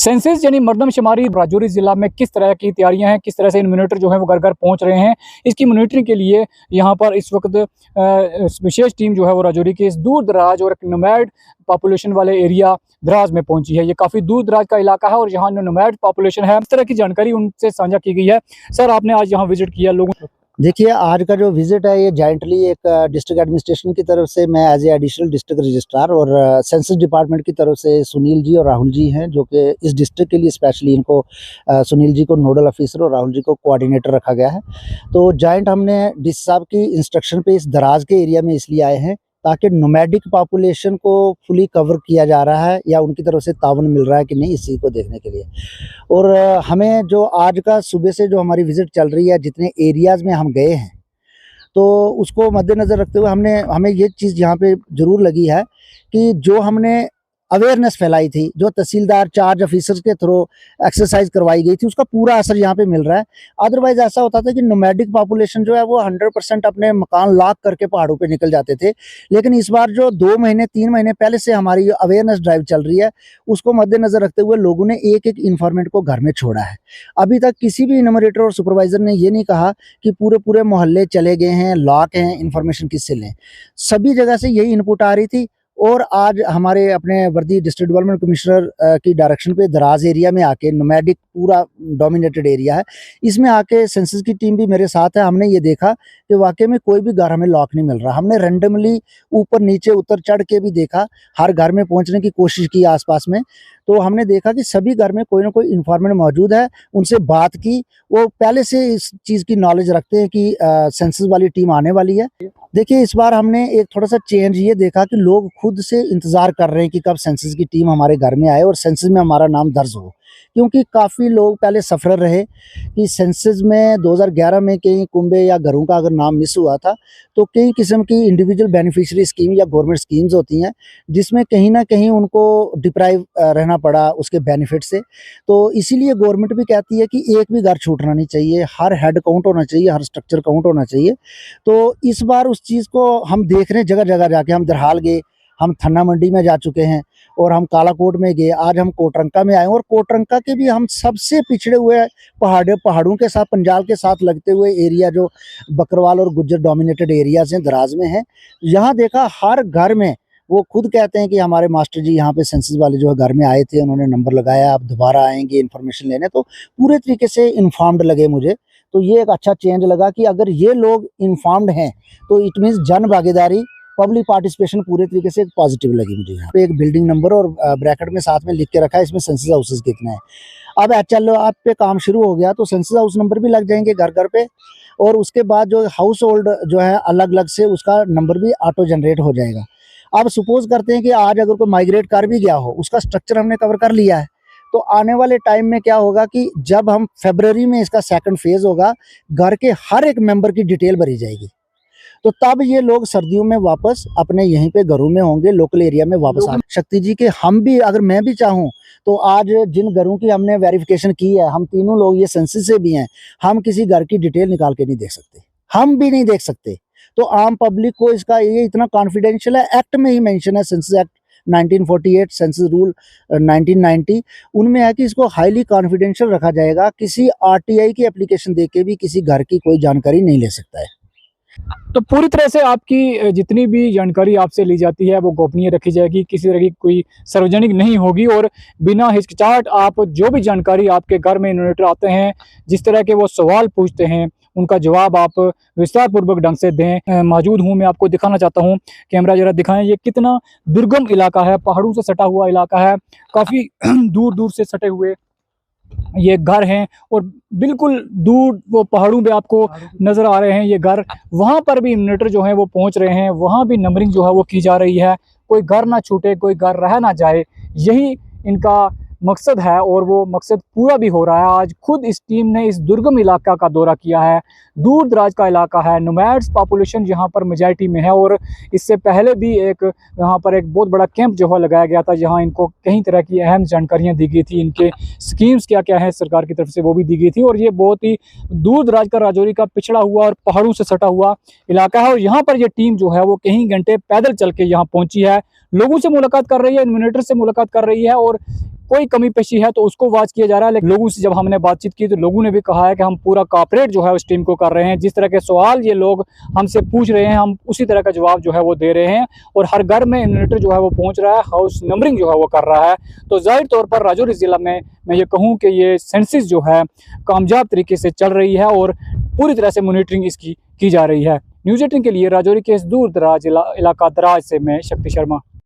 Census यानी मरदमशुमारी राजौरी ज़िला में किस तरह की तैयारियां हैं, किस तरह से इन्वेटर जो है वो घर घर पहुंच रहे हैं, इसकी मॉनिटरिंग के लिए यहाँ पर इस वक्त विशेष टीम जो है वो राजौरी के इस दूर दराज और एक नोमैड पॉपुलेशन वाले एरिया द्रास में पहुंची है। ये काफ़ी दूर दराज का इलाका है और यहाँ नोमैड पॉपुलेशन है। इस तरह की जानकारी उनसे साझा की गई है। सर, आपने आज यहाँ विजिट किया लोगों। देखिए, आज का जो विजिट है ये जॉइंटली एक डिस्ट्रिक्ट एडमिनिस्ट्रेशन की तरफ से, मैं as a additional district registrar, और सेंसस डिपार्टमेंट की तरफ से सुनील जी और राहुल जी हैं, जो कि इस डिस्ट्रिक्ट के लिए स्पेशली इनको सुनील जी को नोडल ऑफिसर और राहुल जी को कोऑर्डिनेटर रखा गया है। तो जॉइंट हमने डीसी साहब की इंस्ट्रक्शन पे इस दराज के एरिया में इसलिए आए हैं ताकि नोमैडिक पॉपुलेशन को फुली कवर किया जा रहा है या उनकी तरफ से तावन मिल रहा है कि नहीं, इस चीज़ को देखने के लिए। और हमें जो आज का सुबह से जो हमारी विज़िट चल रही है, जितने एरियाज़ में हम गए हैं, तो उसको मद्देनज़र रखते हुए हमें ये चीज़ यहाँ पे ज़रूर लगी है कि जो हमने अवेयरनेस फैलाई थी, जो तहसीलदार चार्ज ऑफिसर्स के थ्रू एक्सरसाइज करवाई गई थी, उसका पूरा असर यहाँ पे मिल रहा है। अदरवाइज ऐसा होता था कि नोमैडिक पॉपुलेशन जो है वो 100% अपने मकान लॉक करके पहाड़ों पे निकल जाते थे। लेकिन इस बार जो 2 महीने 3 महीने पहले से हमारी अवेयरनेस ड्राइव चल रही है, उसको मद्देनज़र रखते हुए लोगों ने एक एक इन्फॉर्मेंट को घर में छोड़ा है। अभी तक किसी भी इन्यूमरेटर और सुपरवाइजर ने ये नहीं कहा कि पूरे पूरे मोहल्ले चले गए हैं, लॉक हैं, इन्फॉर्मेशन किससे लें। सभी जगह से यही इनपुट आ रही थी। और आज हमारे अपने वर्दी डिस्ट्रिक्ट डेवलपमेंट कमिश्नर की डायरेक्शन पे दराज एरिया में आके, नोमैडिक पूरा डोमिनेटेड एरिया है, इसमें आके सेंसस की टीम भी मेरे साथ है। हमने ये देखा कि वाकई में कोई भी घर हमें लॉक नहीं मिल रहा। हमने रैंडमली ऊपर नीचे उतर चढ़ के भी देखा, हर घर में पहुंचने की कोशिश की आसपास में, तो हमने देखा कि सभी घर में कोई ना कोई इन्फॉर्मेंट मौजूद है। उनसे बात की, वो पहले से इस चीज़ की नॉलेज रखते हैं कि सेंसस वाली टीम आने वाली है। देखिए, इस बार हमने एक थोड़ा सा चेंज ये देखा कि लोग खुद से इंतज़ार कर रहे हैं कि कब सेंसस की टीम हमारे घर में आए और सेंसस में हमारा नाम दर्ज हो। क्योंकि काफ़ी लोग पहले सफ़र रहे कि सेंसस में 2011 में कई कुंबे या घरों का अगर नाम मिस हुआ था, तो कई किस्म की इंडिविजुअल बेनिफिशियरी स्कीम या गवर्नमेंट स्कीम्स होती हैं, जिसमें कहीं ना कहीं उनको डिप्राइव रहना पड़ा उसके बेनिफिट से। तो इसीलिए गवर्नमेंट भी कहती है कि एक भी घर छूटना नहीं चाहिए, हर हेड काउंट होना चाहिए, हर स्ट्रक्चर काउंट होना चाहिए। तो इस बार उस चीज़ को हम देख रहे हैं, जगह जगह जाके। हम दरहाल गए, हम थन्ना मंडी में जा चुके हैं, और हम कालाकोट में गए, आज हम कोटरंका में आए। और कोटरंका के भी हम सबसे पिछड़े हुए पहाड़ों के साथ, पंजाब के साथ लगते हुए एरिया, जो बकरवाल और गुज्जर डोमिनेटेड एरियाज हैं, दराज में हैं, यहाँ देखा हर घर में वो खुद कहते हैं कि हमारे मास्टर जी यहाँ पे सेंसस वाले जो है घर में आए थे, उन्होंने नंबर लगाया, आप दोबारा आएंगे इन्फॉर्मेशन लेने। तो पूरे तरीके से इन्फॉर्म्ड लगे मुझे। तो ये एक अच्छा चेंज लगा कि अगर ये लोग इन्फॉर्म्ड हैं तो इट मीन्स जन भागीदारी, पब्लिक पार्टिसिपेशन पूरे तरीके से पॉजिटिव लगी मुझे। यहाँ पे एक बिल्डिंग नंबर और ब्रैकेट में साथ में लिख के रखा है, इसमें सेंसस हाउसेस कितने हैं। अब चलो, आप पे काम शुरू हो गया तो सेंसस हाउस नंबर भी लग जाएंगे घर घर पे, और उसके बाद जो हाउस होल्ड जो है अलग अलग से उसका नंबर भी ऑटो जनरेट हो जाएगा। अब सपोज करते हैं कि आज अगर कोई माइग्रेट कर भी गया हो, उसका स्ट्रक्चर हमने कवर कर लिया है, तो आने वाले टाइम में क्या होगा कि जब हम फरवरी में इसका सेकंड फेज होगा, घर के हर एक मेंबर की डिटेल भरी जाएगी। तो तब ये लोग सर्दियों में वापस अपने यहीं पे घरों में होंगे, लोकल एरिया में वापस आ शक्ति जी के। हम भी, अगर मैं भी चाहूँ तो आज जिन घरों की हमने वेरिफिकेशन की है, हम तीनों लोग ये सेंसस से भी हैं, हम किसी घर की डिटेल निकाल के नहीं देख सकते, हम भी नहीं देख सकते। तो आम पब्लिक को इसका ये इतना कॉन्फिडेंशियल है। एक्ट में ही मेंशन है, सेंसस एक्ट 1948, सेंसस रूल 1990, उनमें है कि इसको हाईली कॉन्फिडेंशियल रखा जाएगा। किसी आरटीआई की एप्लीकेशन देके भी किसी घर की कोई जानकारी नहीं ले सकता है। तो पूरी तरह से आपकी जितनी भी जानकारी आपसे ली जाती है वो गोपनीय रखी जाएगी, किसी तरह की कोई सार्वजनिक नहीं होगी, और बिना हिचकिचाहट आप जो भी जानकारी आपके घर में इन्वेटर आते हैं, जिस तरह के वो सवाल पूछते हैं, उनका जवाब आप विस्तार पूर्वक ढंग से दें। मौजूद हूँ, मैं आपको दिखाना चाहता हूँ, कैमरा जरा दिखाएं, ये कितना दुर्गम इलाका है, पहाड़ों से सटा हुआ इलाका है, काफ़ी दूर दूर से सटे हुए ये घर हैं, और बिल्कुल दूर वो पहाड़ों पे आपको नज़र आ रहे हैं ये घर। वहाँ पर भी इन्वर्टर जो है वो पहुँच रहे हैं, वहाँ भी नंबरिंग जो है वो की जा रही है, कोई घर ना छूटे, कोई घर रह ना जाए, यही इनका मकसद है, और वो मकसद पूरा भी हो रहा है। आज खुद इस टीम ने इस दुर्गम इलाका का दौरा किया है, दूर दराज का इलाका है, नोमैड्स पॉपुलेशन यहाँ पर मेजॉरिटी में है, और इससे पहले भी यहाँ पर एक बहुत बड़ा कैंप जो है लगाया गया था, जहाँ इनको कई तरह की अहम जानकारियाँ दी गई थी, इनके स्कीम्स क्या क्या है सरकार की तरफ से वो भी दी गई थी। और ये बहुत ही दूर दराज का राजौरी का पिछड़ा हुआ और पहाड़ों से सटा हुआ इलाका है, और यहाँ पर ये टीम जो है वो कई घंटे पैदल चल के यहाँ पहुँची है, लोगों से मुलाकात कर रही है, इन्वेटर से मुलाकात कर रही है, और कोई कमी पेशी है तो उसको वॉच किया जा रहा है। लेकिन लोगों से जब हमने बातचीत की तो लोगों ने भी कहा है कि हम पूरा कॉपरेट जो है उस टीम को कर रहे हैं, जिस तरह के सवाल ये लोग हमसे पूछ रहे हैं हम उसी तरह का जवाब जो है वो दे रहे हैं, और हर घर में इन्वर्टर जो है वो पहुंच रहा है, हाउस नंबरिंग जो है वो कर रहा है। तो जाहिर तौर पर राजौरी ज़िला में मैं ये कहूँ कि ये सेंसिस जो है कामयाब तरीके से चल रही है और पूरी तरह से मॉनिटरिंग इसकी की जा रही है। न्यूज़ 18 के लिए राजौरी के इस दूर दराज इलाका दराज से मैं शक्ति शर्मा।